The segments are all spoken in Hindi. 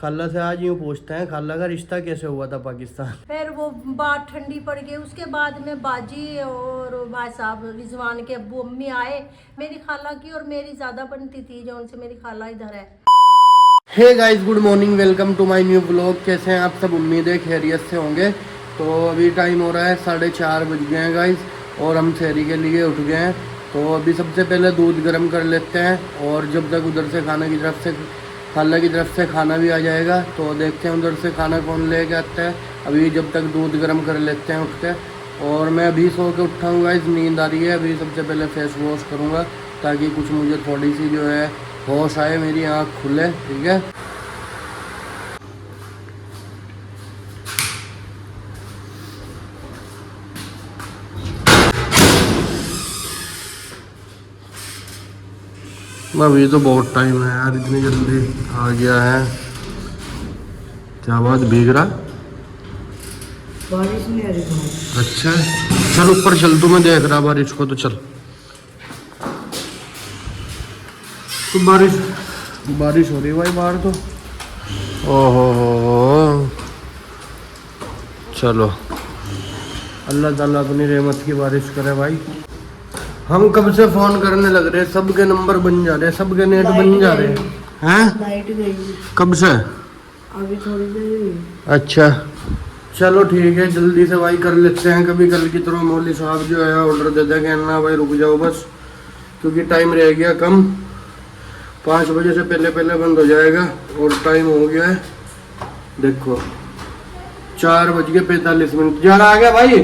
खाला से आज यूँ पूछते हैं, खाला का रिश्ता कैसे हुआ था पाकिस्तान? फिर वो बात ठंडी पड़ गई। उसके बाद में बाजी और भाई साहब रिजवान के अब्बू अम्मी आए। मेरी खाला की और मेरी ज्यादा बनती थी, जो उनसे मेरी खाला इधर है। Hey guys, good morning, welcome to my new blog. कैसे हैं आप सब? उम्मीद है खैरियत से होंगे। तो अभी टाइम हो रहा है 4:30 बज गए हैं गाइस, और हम शहरी के लिए उठ गए हैं। तो अभी सबसे पहले दूध गर्म कर लेते हैं, और जब तक उधर से खाला की तरफ से खाना भी आ जाएगा तो देखते हैं उधर से खाना कौन लेके आता है। अभी जब तक दूध गर्म कर लेते हैं उठ के। और मैं अभी सो के उठा हूँ गाइस, नींद आ रही है। अभी सबसे पहले फेस वॉश करूँगा ताकि कुछ मुझे थोड़ी सी जो है होश आए, मेरी आँख खुले। ठीक है, अभी तो बहुत टाइम है यार, इतनी जल्दी आ गया है। क्या बात, भीग रहा? बारिश नहीं आ रही। अच्छा चल ऊपर चल, तू मैं देख रहा बारिश को, तो चल। तो बारिश हो रही है भाई बाहर तो। ओहो, चलो अल्लाह ताला अपनी रहमत की बारिश करे भाई। हम कब से फोन करने लग रहे, सबके नंबर बन जा रहे, सबके नेट बन जा रहे हैं। लाइट गई कब से? अभी थोड़ी देर हुई। अच्छा चलो ठीक है, जल्दी से भाई कर लेते हैं। कभी कल की तरह मौली साहब जो है ऑर्डर दे दें, कहना भाई रुक जाओ बस, क्योंकि टाइम रह गया कम। 5 बजे से पहले पहले बंद हो जाएगा, और टाइम हो गया है देखो 4:45। ज़्यादा आ गया भाई,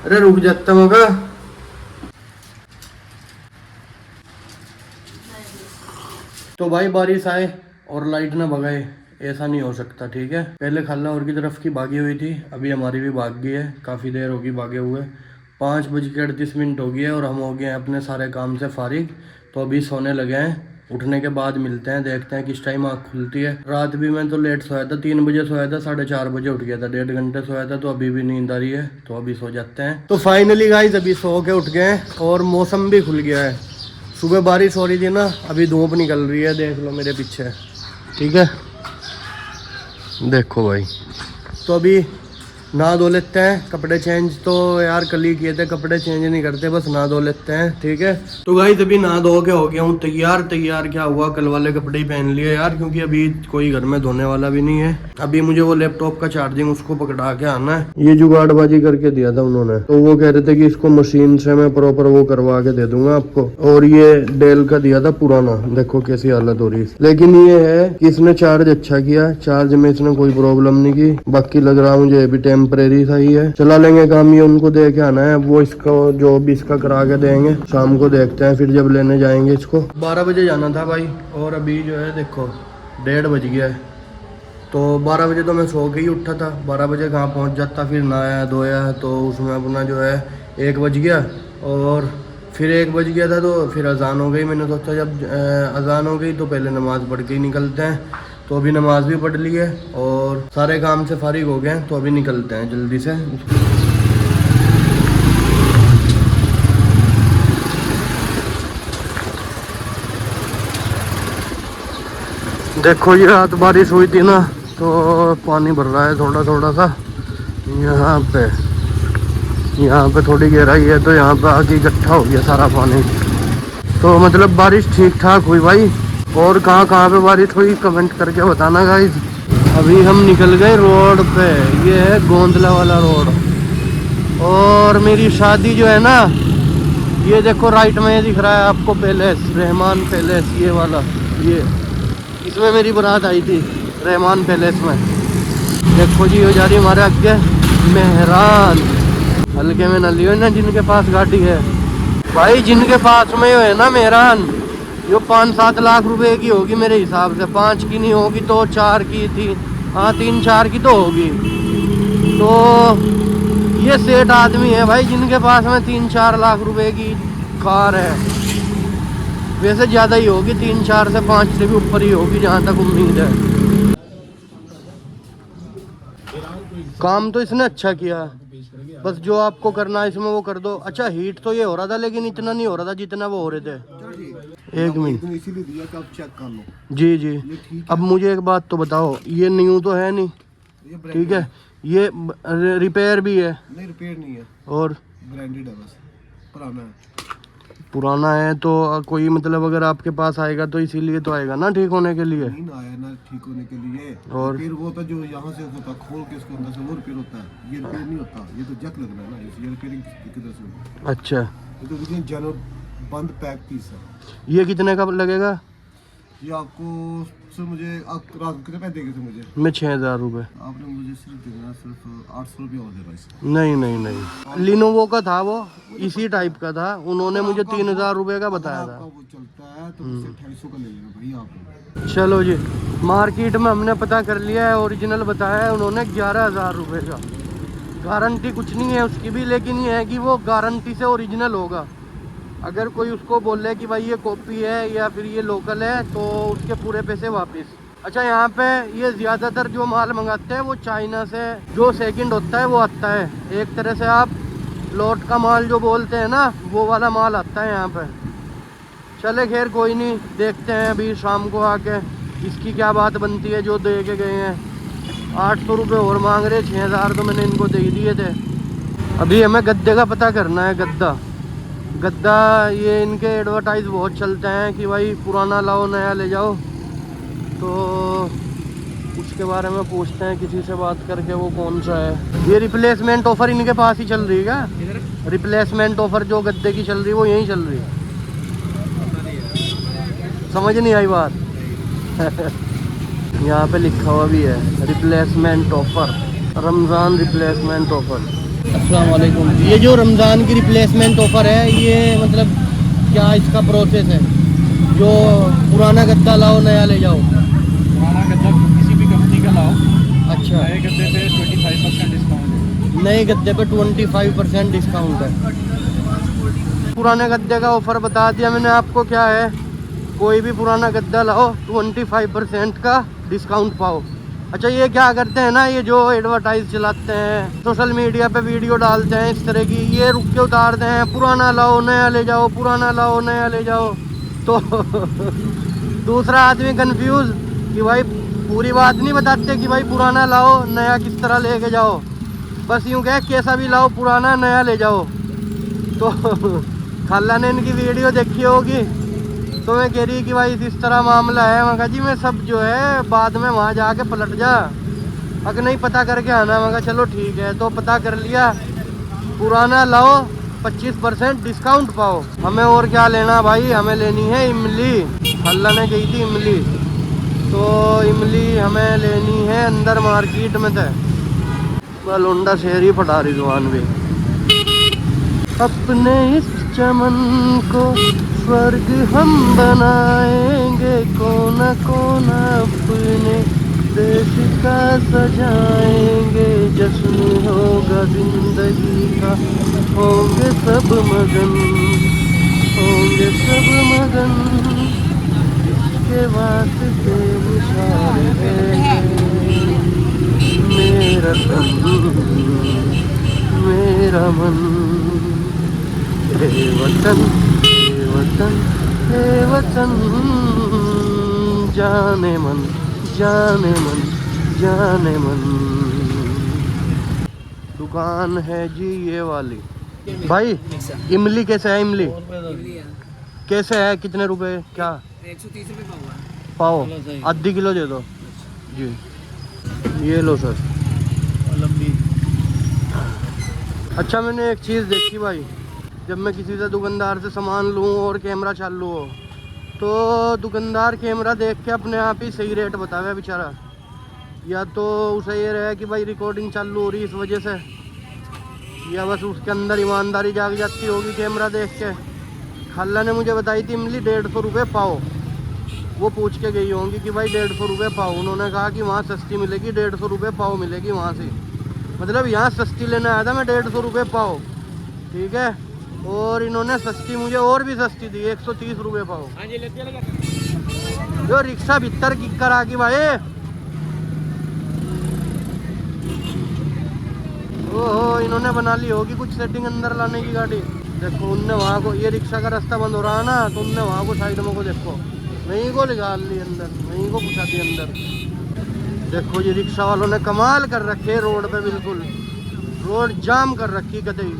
अरे रुक जाता होगा। तो भाई बारिश आए और लाइट ना भगाए, ऐसा नहीं हो सकता। ठीक है, पहले खाला और की तरफ की भागी हुई थी, अभी हमारी भी भाग गई है। काफ़ी देर होगी भागे हुए, 5:38 हो गई है, और हम हो गए हैं अपने सारे काम से फारिग। तो अभी सोने लगे हैं, उठने के बाद मिलते हैं, देखते हैं किस टाइम आँख खुलती है। रात भी मैं तो लेट सोया था, 3 बजे सोया था, 4:30 बजे उठ गया था, 1.5 घंटे सोया था। तो अभी भी नींद आ रही है, तो अभी सो जाते हैं। तो फाइनली गाइस अभी सो के उठ गए हैं, और मौसम भी खुल गया है। सुबह बारिश हो रही थी ना, अभी धूप निकल रही है, देख लो मेरे पीछे। ठीक है, देखो भाई। तो अभी नहा धो लेते हैं, कपड़े चेंज तो यार कल ही किए थे, कपड़े चेंज नहीं करते, बस नहा धो लेते हैं। ठीक है, तो गाइस अभी नहा धो के हो गया हूँ तैयार क्या हुआ, कल वाले कपड़े ही पहन लिए यार, क्योंकि अभी कोई घर में धोने वाला भी नहीं है। अभी मुझे वो लैपटॉप का चार्जिंग उसको पकड़ा के आना है, ये जुगाड़बाजी करके दिया था उन्होंने। तो वो कह रहे थे कि इसको मशीन से मैं प्रॉपर वो करवा के दे दूंगा आपको। और ये डेल का दिया था पुराना, देखो कैसी हालत हो रही है। लेकिन ये है कि इसने चार्ज अच्छा किया, चार्ज में इसने कोई प्रॉब्लम नहीं की। बाकी लग रहा मुझे अभी टेम्परेरी सही है, चला लेंगे काम। ये उनको दे के आना है, वो इसको जो भी इसका करा के देंगे, शाम को देखते हैं फिर जब लेने जाएंगे इसको। 12 बजे जाना था भाई, और अभी जो है देखो 1:30 बज गया है। तो 12 बजे तो मैं सो के ही उठा था, 12 बजे कहाँ पहुँच जाता, फिर नहाया धोया तो उसमें अपना जो है 1 बज गया। और फिर 1 बज गया था तो फिर अजान हो गई। मैंने सोचा जब अजान हो गई तो पहले नमाज़ पढ़ के ही निकलते हैं। तो अभी नमाज भी पढ़ ली है और सारे काम से फारिग हो गए हैं, तो अभी निकलते हैं जल्दी से। देखो ये रात बारिश हुई थी ना, तो पानी भर रहा है थोड़ा थोड़ा सा यहाँ पे थोड़ी गहराई है, तो यहाँ पे आके इकट्ठा हो गया सारा पानी। तो मतलब बारिश ठीक ठाक हुई भाई। और कहाँ पे बारिश हुई कमेंट करके बताना गाइस। अभी हम निकल गए रोड पे, ये है गोंदला वाला रोड। और मेरी शादी जो है ना, ये देखो राइट में ये दिख रहा है आपको पैलेस, रहमान पैलेस, ये वाला, ये इसमें मेरी बारात आई थी, रहमान पैलेस में। देखो जी हो जा रही हमारे आगे मेहरान। हल्के में न लियो ना जिनके पास गाड़ी है भाई, जिनके पास में है ना मेहरान, जो 5-7 लाख रुपए की होगी मेरे हिसाब से, 5 की नहीं होगी तो 4 की थी, हाँ 3-4 की तो होगी। तो ये सेठ आदमी है भाई, जिनके पास में 3-4 लाख रुपए की कार है। वैसे ज़्यादा ही होगी, 3-4 से 5 से भी ऊपर ही होगी जहाँ तक उम्मीद है। काम तो इसने अच्छा किया, बस जो आपको करना है इसमें वो कर दो। अच्छा हीट तो ये हो रहा था, लेकिन इतना नहीं हो रहा था जितना वो हो रहे थे। 1 मिनट इसीलिए दिया कि आप चेक कर लो। जी जी। ये ठीक अब मुझे एक बात तो बताओ, ये न्यू तो है नहीं, है, ये ठीक है, ये रिपेयर भी है नहीं रिपेयर नहीं है, और ब्रांडेड है, बस पुराना है। पुराना है तो कोई मतलब अगर आपके पास आएगा तो इसीलिए तो आएगा ना ठीक होने के लिए। नहीं ना आया ना ठीक होने के लिए। और रिपेयर वो होता है जो यहाँ से होता है, खोल के इसको अंदर से वो रिपेयर होता है, ये रिपेयर नहीं होता, ये तो जक लगना है ना, ये रिपेयरिंग किधर से होगी? अच्छा, ये तो विदिन जनरल बंद पैक पीस है। ये कितने का लगेगा? ये आपको सर मुझे आप रात कितने पैसे देंगे थे मुझे? मैं 6,000 रुपये। आपने मुझे सिर्फ देना सिर्फ 800 रुपया और देना इसका। नहीं नहीं नहीं, लिनोवो का था वो, इसी टाइप का था, उन्होंने मुझे 3,000 रुपये का बताया आपका था। वो चलता है तो मुझसे 250 का ले लेना भाई आप। चलो जी, मार्केट में हमने पता कर लिया है, ओरिजिनल बताया है उन्होंने 11,000 रुपये का। गारंटी कुछ नहीं है उसकी भी, लेकिन ये है कि वो गारंटी से ओरिजिनल होगा। अगर कोई उसको बोले कि भाई ये कॉपी है या फिर ये लोकल है तो उसके पूरे पैसे वापस। अच्छा, यहाँ पे ये ज़्यादातर जो माल मंगाते हैं वो चाइना से जो सेकंड होता है वो आता है, एक तरह से आप लॉट का माल जो बोलते हैं ना वो वाला माल आता है यहाँ पे। चले खैर कोई नहीं, देखते हैं अभी शाम को आके इसकी क्या बात बनती है। जो दे के गए हैं 800 रुपये और मांग रहे, 6,000 तो मैंने इनको दे दिए थे। अभी हमें गद्दे का पता करना है। गद्दा ये इनके एडवर्टाइज बहुत चलते हैं कि भाई पुराना लाओ नया ले जाओ, तो उसके बारे में पूछते हैं किसी से बात करके वो कौन सा है। ये रिप्लेसमेंट ऑफर इनके पास ही चल रही है क्या? रिप्लेसमेंट ऑफर जो गद्दे की चल रही है वो यहीं चल रही है, समझ नहीं आई बात। यहाँ पे लिखा हुआ भी है replacement offer, Ramzan replacement offer. अस्सलाम वालेकुम। ये जो रमज़ान की रिप्लेसमेंट ऑफर है ये मतलब क्या इसका प्रोसेस है? जो पुराना गद्दा लाओ नया ले जाओ। पुराना गद्दा किसी भी कंपनी का लाओ, अच्छा, नए गद्दे पे 25% डिस्काउंट है। नए गद्दे पे 25% डिस्काउंट है। पुराने गद्दे का ऑफर बता दिया मैंने आपको क्या है। कोई भी पुराना गद्दा लाओ 25% का डिस्काउंट पाओ। अच्छा, ये क्या करते हैं ना, ये जो एडवर्टाइज चलाते हैं सोशल मीडिया पे, वीडियो डालते हैं इस तरह की, ये रुक के उतारते हैं पुराना लाओ नया ले जाओ, पुराना लाओ नया ले जाओ। तो दूसरा आदमी कंफ्यूज कि भाई पूरी बात नहीं बताते कि भाई पुराना लाओ नया किस तरह लेके जाओ, बस यूँ कह कैसा भी लाओ पुराना नया ले जाओ। तो खाला ने इनकी वीडियो देखी होगी तो मैं कह रही कि भाई इस तरह मामला है। मैं कहा जी मैं सब जो है बाद में वहाँ जाके पलट जा, अगर नहीं पता करके आना। मैं कहा चलो ठीक है, तो पता कर लिया, पुराना लाओ 25% डिस्काउंट पाओ। हमें और क्या लेना भाई, हमें लेनी है इमली। खाला ने कही थी इमली, तो इमली हमें लेनी है अंदर मार्केट में थे। लोंडा शहरी फटा रही जुबान भी। अपने इस चमन को स्वर्ग हम बनाएंगे, कोना कोना अपने देश का सजाएंगे। जश्न होगा जिंदगी का, होंगे सब मगन, होंगे सब मगन। इसके वास्ते निशान है मेरा तन मेरा मन। हे वतन हे वतन हे वतन, जाने मन जाने मन जाने मन। दुकान है जी ये वाली। भाई इमली कैसे है? इमली कैसे है, कितने रुपए क्या? 130 रुपये पाओ, आधी किलो दे दो जी। ये लो सर, लंबी। अच्छा, मैंने एक चीज़ देखी भाई, जब मैं किसी से दुकानदार से सामान लूँ और कैमरा चालू हो तो दुकानदार कैमरा देख के अपने आप ही सही रेट बतावे बेचारा, या तो उसे ये रहे कि भाई रिकॉर्डिंग चालू हो रही इस वजह से, या बस उसके अंदर ईमानदारी जाग जाती होगी कैमरा देख के। खाला ने मुझे बताई थी इमली 150 रुपये पाओ, वो पूछ के गई होंगी कि भाई 150 रुपये पाओ। उन्होंने कहा कि वहाँ सस्ती मिलेगी, 150 रुपये पाओ मिलेगी वहाँ से। मतलब यहाँ सस्ती लेने आया था मैं 150 रुपये पाओ, ठीक है, और इन्होंने सस्ती मुझे और भी सस्ती दी 130 रुपये पाओ। जो रिक्शा भीतर किक आ गई भाई। ओहो, इन्होंने बना ली होगी कुछ सेटिंग अंदर लाने की गाड़ी। देखो उनने वहाँ को, ये रिक्शा का रास्ता बंद हो रहा है ना, तो उनने वहाँ को साइड में को देखो वहीं को निकाल ली अंदर, वहीं को घुसा दी अंदर। देखो ये रिक्शा वालों ने कमाल कर रखे रोड पे, बिल्कुल रोड जाम कर रखी कतई।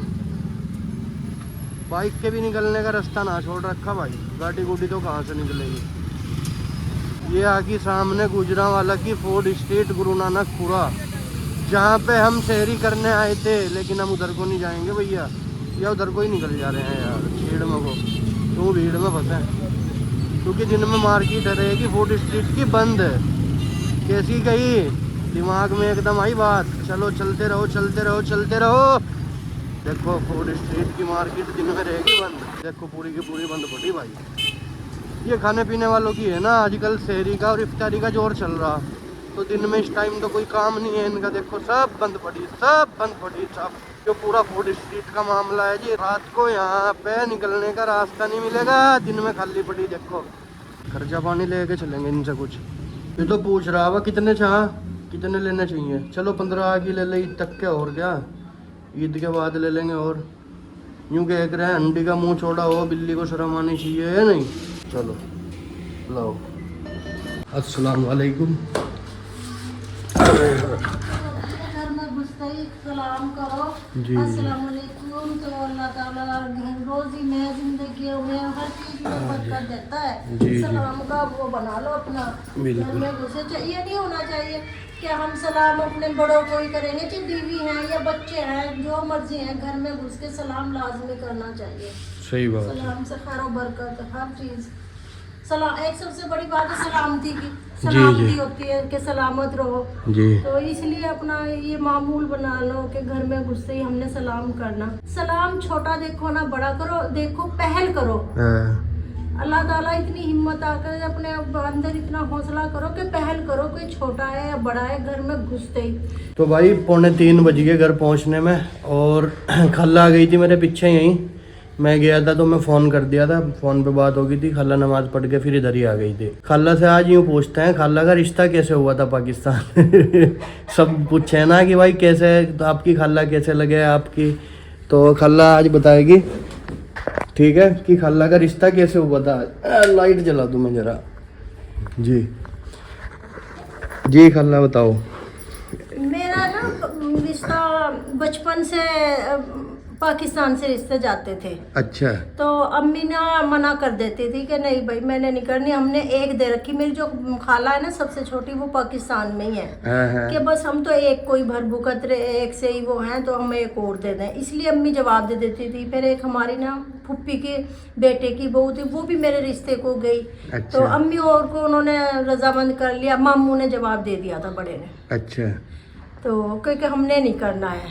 बाइक के भी निकलने का रास्ता ना छोड़ रखा भाई, गाड़ी गुड़ी तो कहाँ से निकलेगी। ये आगे सामने गुजरांवाला की फोर्ड स्ट्रीट गुरु नानक पुरा, जहाँ पे हम शहरी करने आए थे, लेकिन हम उधर को नहीं जाएंगे भैया, या उधर को ही निकल जा रहे हैं यार भीड़ में को, तो भीड़ में फंसे क्योंकि दिन में मार्केट रहेगी फोर्ड स्ट्रीट की बंद है। कैसी गई दिमाग में एकदम आई बात, चलो चलते रहो चलते रहो चलते रहो। देखो फोर्ड स्ट्रीट की मार्केट दिन में रहेगी बंद, देखो पूरी की पूरी बंद पड़ी भाई। ये खाने पीने वालों की है ना आजकल, शहरी का और इफ्तारी का जोर चल रहा, तो दिन में इस टाइम तो कोई काम नहीं है इनका। देखो सब बंद पड़ी, सब बंद पड़ी सब। जो पूरा फोर्ड स्ट्रीट का मामला है जी, रात को यहाँ पे निकलने का रास्ता नहीं मिलेगा, दिन में खाली पड़ी। देखो खर्चा पानी लेके चलेंगे इनसे कुछ। ये तो पूछ रहा हुआ कितने चाह, कितने लेने चाहिए, चलो 15 की ले ले ईद तक के, और क्या ईद के बाद ले लेंगे। और यूँ कह रहे हैं अंडी का मुंह छोड़ा हो, बिल्ली को शर्म आनी चाहिए है नहीं। चलो लो, अस्सलाम वालेकुम। घर में घुसते ही सलाम करो जी। अस्सलाम वालेकुम, तो अल्लाह ताला रोजी में जिंदगी में हर चीज में बरकत देता है। जी, सलाम का वो बना लो अपना। बिल्कुल। घर में घुसे ये नहीं होना चाहिए कि हम सलाम अपने बड़ों को ही करेंगे, चाहे बीवी हैं या बच्चे हैं, जो मर्जी हैं, घर में घुस के सलाम लाजमी करना चाहिए। सही बात है। सलाम से खैर बरकत हर चीज। सलाम एक सबसे बड़ी बात है सलामती की, सलामती होती है कि सलामत रहो जी। तो इसलिए अपना ये मामूल बना लो कि घर में घुसते ही हमने सलाम करना। सलाम छोटा देखो ना बड़ा करो, देखो पहल करो। अल्लाह ताला इतनी हिम्मत आकर अपने अंदर इतना हौसला करो कि पहल करो, कोई छोटा है या बड़ा है घर में घुसते ही। तो भाई 2:45 बज गए घर पहुंचने में, और खाला आ गई थी मेरे पीछे यहीं। मैं गया था तो मैं फ़ोन कर दिया था, फ़ोन पे बात हो गई थी। खाला नमाज़ पढ़ के फिर इधर ही आ गई थी। खाला से आज यूँ पूछते हैं खाला का रिश्ता कैसे हुआ था पाकिस्तान सब पूछे ना कि भाई कैसे, तो आपकी खाला कैसे लगे आपकी, तो खाला आज बताएगी ठीक है कि खाला का रिश्ता कैसे हुआ था। लाइट जला दूँ मैं ज़रा। जी जी खाला बताओ। मेरा ना रिश्ता बचपन से पाकिस्तान से रिश्ते जाते थे। अच्छा। तो अम्मी ना मना कर देती थी कि नहीं भाई मैंने नहीं करनी। हमने एक दे रखी, मेरी जो खाला है ना सबसे छोटी, वो पाकिस्तान में ही है कि बस हम तो एक कोई भर भुकत रहे, एक से ही वो हैं तो हमें एक और दे दें, इसलिए अम्मी जवाब दे देती थी। फिर एक हमारी ना फुप्पी के बेटे की बहू थी, वो भी मेरे रिश्ते को गई। अच्छा। तो अम्मी और को उन्होंने रजामंद कर लिया, मामू ने जवाब दे दिया था बड़े ने। अच्छा। तो क्योंकि हमने नहीं करना है।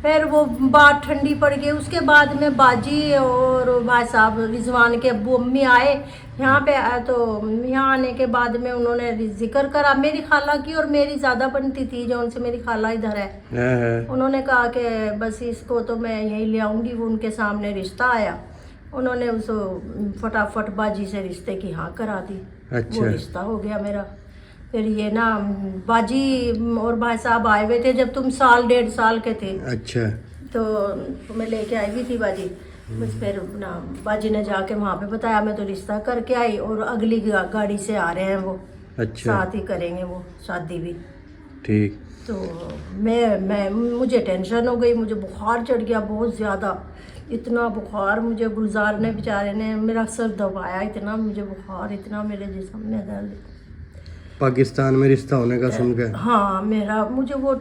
फिर वो बात ठंडी पड़ गई। उसके बाद में बाजी और भाई साहब रिजवान के अब्बू अम्मी आए यहाँ पे। तो यहाँ आने के बाद में उन्होंने जिक्र करा मेरी खाला की, और मेरी ज़्यादा बनती थी जो उनसे मेरी खाला इधर है। उन्होंने कहा कि बस इसको तो मैं यहीं ले आऊँगी। वो उनके सामने रिश्ता आया, उन्होंने उसको फटाफट बाजी से रिश्ते की हाँ करा दी। अच्छा। वो रिश्ता हो गया मेरा। फिर ये ना बाजी और भाई साहब आए हुए थे जब तुम 1.5 साल के थे। अच्छा। तो मैं लेके आई हुई थी बाजी। बस फिर ना बाजी ने जाके वहाँ पे बताया, मैं तो रिश्ता करके आई और अगली गाड़ी से आ रहे हैं वो। अच्छा। साथ ही करेंगे वो शादी भी। ठीक। तो मैं मुझे टेंशन हो गई, मुझे बुखार चढ़ गया बहुत ज़्यादा। इतना बुखार मुझे गुलजार ने बेचारे ने मेरा सर दबाया, इतना मुझे बुखार, इतना मेरे जिस्म में दर्द। पाकिस्तान में रिश्ता होने का सुन के हाँ मुझे वो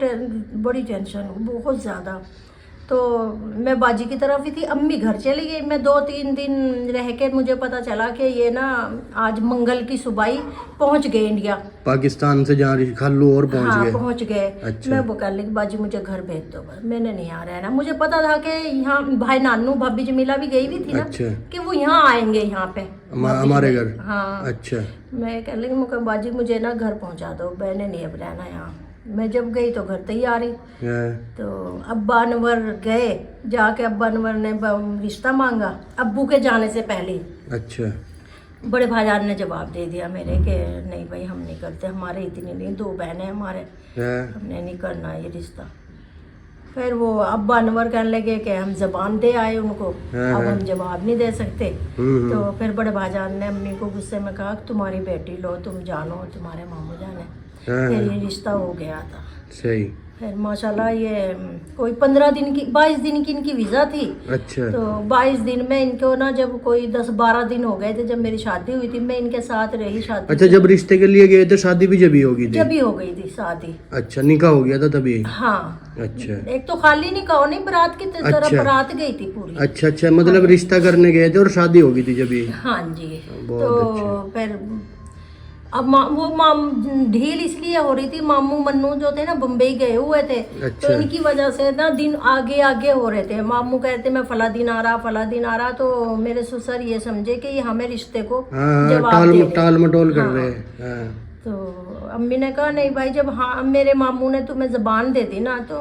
बड़ी टेंशन बहुत ज़्यादा। तो मैं बाजी की तरफ ही थी, अम्मी घर चली गई। मैं 2-3 दिन रह के मुझे पता चला कि ये ना आज मंगल की सुबह ही पहुँच गए इंडिया। पाकिस्तान से जहाँ खालू और पहुँच गए। हाँ पहुँच गए। अच्छा। मैं वो कह ली बाजी मुझे घर भेज दो, बस मैंने नहीं आ रहना। मुझे पता था कि यहाँ भाई नानू भाभी जमीला भी गई हुई थी ना। अच्छा। कि वो यहाँ आएंगे यहाँ पे हमारे घर। हाँ। अच्छा। मैं कह लगी मुझे बाजी मुझे ना घर पहुँचा दो, मैंने नहीं अब रहना यहाँ। मैं जब गई तो घर तैयारी। तो अब्बा अनवर गए, जाके अब्बा अनवर ने रिश्ता मांगा अब्बू के जाने से पहले। अच्छा। बड़े भाईजान ने जवाब दे दिया मेरे कि नहीं भाई हम नहीं करते, हमारे इतनी नहीं, 2 बहनें हमारे, हमने नहीं करना ये रिश्ता। फिर वो अब्बा अनवर कहने लगे कि हम जबान दे आए उनको, अब हम जवाब नहीं दे सकते। तो फिर बड़े भाईजान ने अम्मी को गुस्से में कहा तुम्हारी बेटी लो, तुम जानो, तुम्हारे मामू जाने। फिर ये रिश्ता हो गया था। सही। फिर माशाल्लाह ये कोई 15 दिन की 22 दिन की इनकी वीज़ा थी। अच्छा। तो 22 दिन में इनको ना जब कोई 10-12 दिन हो गए थे जब मेरी शादी हुई थी, मैं इनके साथ रही शादी। अच्छा, जब रिश्ते के लिए गए थे शादी भी जब ही होगी थी? जब ही हो गई थी शादी। अच्छा, निकाह हो गया था तभी? हाँ। अच्छा। एक तो खाली निकाह नहीं, बारात की तरह अच्छा। बारात गई थी पूरी। अच्छा, मतलब रिश्ता करने गए थे और शादी हो गई थी जब ही? हाँ जी। बहुत तो अच्छा। फिर अब वो ढील इसलिए हो रही थी, मामू मन्नू जो थे ना बम्बई गए हुए थे। अच्छा। तो इनकी वजह से ना दिन आगे आगे हो रहे थे। मामू कहते मैं फला दिन आ रहा, तो मेरे ससुर ये समझे कि ये हमें रिश्ते को जवाब दे रहे। टाल मटोल कर हाँ। रहे हैं। तो अम्मी ने कहा नहीं भाई, जब हाँ मेरे मामू ने तुम्हें जबान दे दी ना तो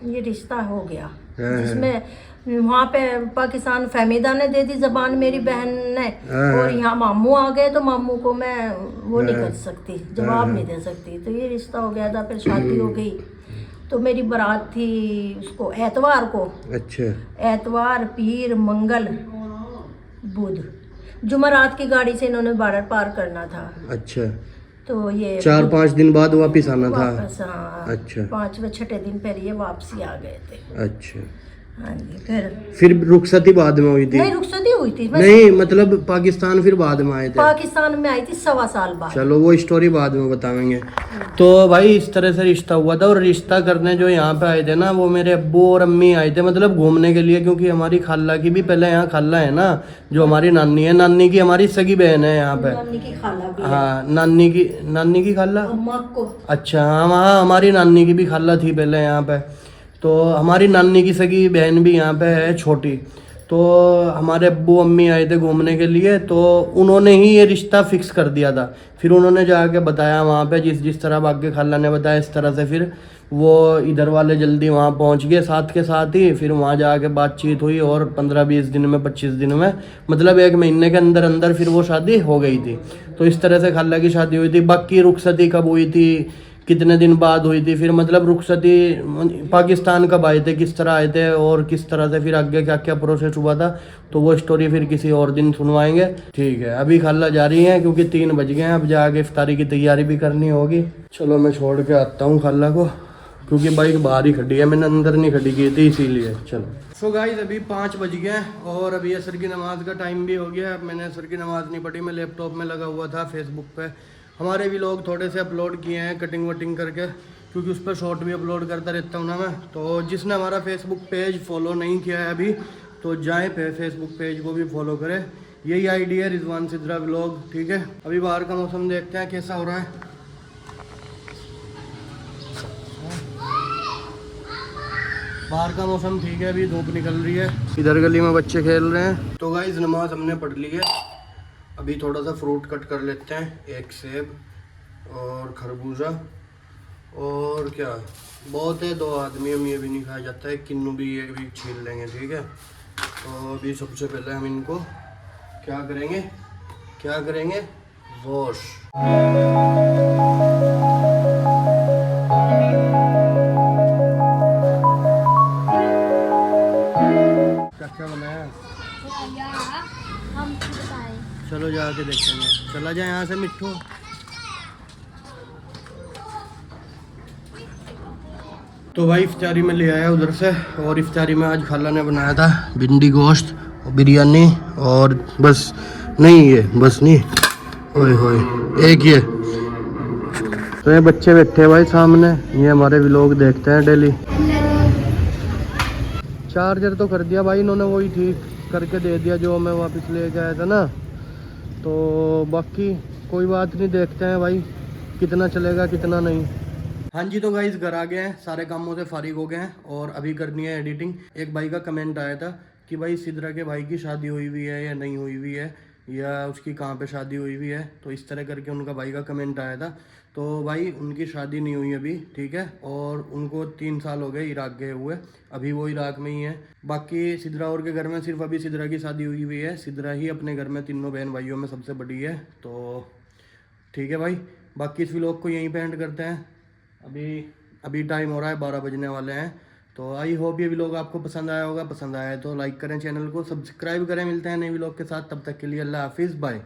ये रिश्ता हो गया। जिसमें वहाँ पे पाकिस्तान फहमीदा ने दे दी जबान मेरी बहन ने, और यहाँ मामू आ गए तो मामू को मैं वो नहीं कर सकती, जवाब नहीं दे सकती। तो ये रिश्ता हो गया था। फिर शादी हो गई तो मेरी बारात थी उसको एतवार को। अच्छा। एतवार, पीर, मंगल, बुध, जुमेरात की गाड़ी से इन्होंने बॉर्डर पार करना था। अच्छा। तो ये 4-5 दिन बाद वापिस आना था? वापस, हाँ। अच्छा। 5वें 6ठे दिन फिर ये वापसी आ गए थे। अच्छा। हाँ जी। फिर रुखसती बाद में हुई थी? नहीं, रुखसती हुई थी। नहीं, मतलब पाकिस्तान फिर बाद में आए थे? पाकिस्तान में आई थी 1.25 साल बाद। चलो वो स्टोरी बाद में बताएंगे। तो भाई इस तरह से रिश्ता हुआ था। और रिश्ता करने जो यहाँ पे आए थे ना, वो मेरे अब्बू और अम्मी आए थे, मतलब घूमने के लिए। क्योंकि हमारी खाला की भी पहले यहाँ खाला है ना, जो हमारी नानी है, नानी की हमारी सगी बहन है यहाँ पे। नानी की खाला भी है। हाँ, नानी की खाला। अम्मा को। अच्छा, हाँ, हमारी नानी की भी खाला थी पहले यहाँ पे। तो हमारी नानी की सगी बहन भी यहाँ पे है, छोटी। तो हमारे अब्बू अम्मी आए थे घूमने के लिए, तो उन्होंने ही ये रिश्ता फिक्स कर दिया था। फिर उन्होंने जाके बताया वहाँ पे, जिस तरह बाकी खाला ने बताया इस तरह से। फिर वो इधर वाले जल्दी वहाँ पहुँच गए साथ के साथ ही। फिर वहाँ जाके बातचीत हुई और 15-20 दिन में, 25 दिन में, मतलब 1 महीने के अंदर अंदर फिर वो शादी हो गई थी। तो इस तरह से खाला की शादी हुई थी। बाकी रुखसती कब हुई थी, कितने दिन बाद हुई थी, फिर मतलब रुखसती पाकिस्तान कब आए थे, किस तरह आए थे, और किस तरह से फिर आगे क्या क्या प्रोसेस हुआ था, तो वो स्टोरी फिर किसी और दिन सुनवाएंगे। ठीक है, अभी खाला जा रही हैं क्योंकि 3 बज गए हैं। अब जाके इफ्तारी की तैयारी भी करनी होगी। चलो मैं छोड़ के आता हूँ खाला को, क्योंकि बाइक बाहर ही खड़ी है, मैंने अंदर नहीं खड़ी की थी इसीलिए। चलो। सो गाइस अभी 5 बज गए हैं और अभी असर की नमाज का टाइम भी हो गया। मैंने असर की नमाज नहीं पढ़ी, मैं लैपटॉप में लगा हुआ था फेसबुक पे। हमारे भी लोग थोड़े से अपलोड किए हैं कटिंग वटिंग करके, क्योंकि उस पर शॉर्ट भी अपलोड करता रहता हूँ ना मैं। तो जिसने हमारा फेसबुक पेज फॉलो नहीं किया है अभी, तो जाएँ फेसबुक पेज को भी फॉलो करें। यही आईडी है रिजवान सिद्रा व्लॉग। ठीक है, अभी बाहर का मौसम देखते हैं कैसा हो रहा है। बाहर का मौसम ठीक है, अभी धूप निकल रही है। इधर गली में बच्चे खेल रहे हैं। तो गाइस नमाज हमने पढ़ ली है। अभी थोड़ा सा फ्रूट कट कर लेते हैं, 1 सेब और खरबूजा, और क्या बहुत है, 2 आदमी हम ये भी नहीं खाया जाता है, किन्नू भी ये भी छील लेंगे। ठीक है, तो अभी सबसे पहले हम इनको क्या करेंगे वॉश। क्या बनाया? चलो जाके देखेंगे। चला जाए यहाँ से मिट्ठू। तो भाई इफ्तारी में ले आया उधर से, और इफ्तारी में आज खाला ने बनाया था भिंडी गोश्त और बिरयानी, और बस नहीं ये बस नहीं, ओए होए एक ये। तो ये बच्चे बैठे भाई सामने, ये हमारे व्लॉग देखते हैं डेली। चार्जर तो कर दिया भाई इन्होंने, वही ठीक करके दे दिया जो मैं वापस लेके आया था ना। तो बाकी कोई बात नहीं, देखते हैं भाई कितना चलेगा कितना नहीं। हाँ जी, तो गाइस घर आ गए हैं, सारे कामों से फारिग हो गए हैं और अभी करनी है एडिटिंग। एक भाई का कमेंट आया था कि भाई सिद्रा के भाई की शादी हुई हुई है या नहीं हुई हुई है, या उसकी कहाँ पे शादी हुई हुई है। तो इस तरह करके उनका भाई का कमेंट आया था। तो भाई उनकी शादी नहीं हुई अभी, ठीक है, और उनको 3 साल हो गए इराक गए हुए, अभी वो इराक में ही है। बाकी सिद्रा और के घर में सिर्फ अभी सिद्रा की शादी हुई हुई है। सिद्रा ही अपने घर में तीनों बहन भाइयों में सबसे बड़ी है। तो ठीक है भाई, बाकी इस व्लॉग को यहीं पे एंड करते हैं। अभी टाइम हो रहा है 12 बजने वाले हैं। तो आई होप ये व्लॉग आपको पसंद आया होगा, पसंद आया तो लाइक करें, चैनल को सब्सक्राइब करें। मिलते हैं नए व्लॉग के साथ, तब तक के लिए अल्लाह हाफिज़, बाय।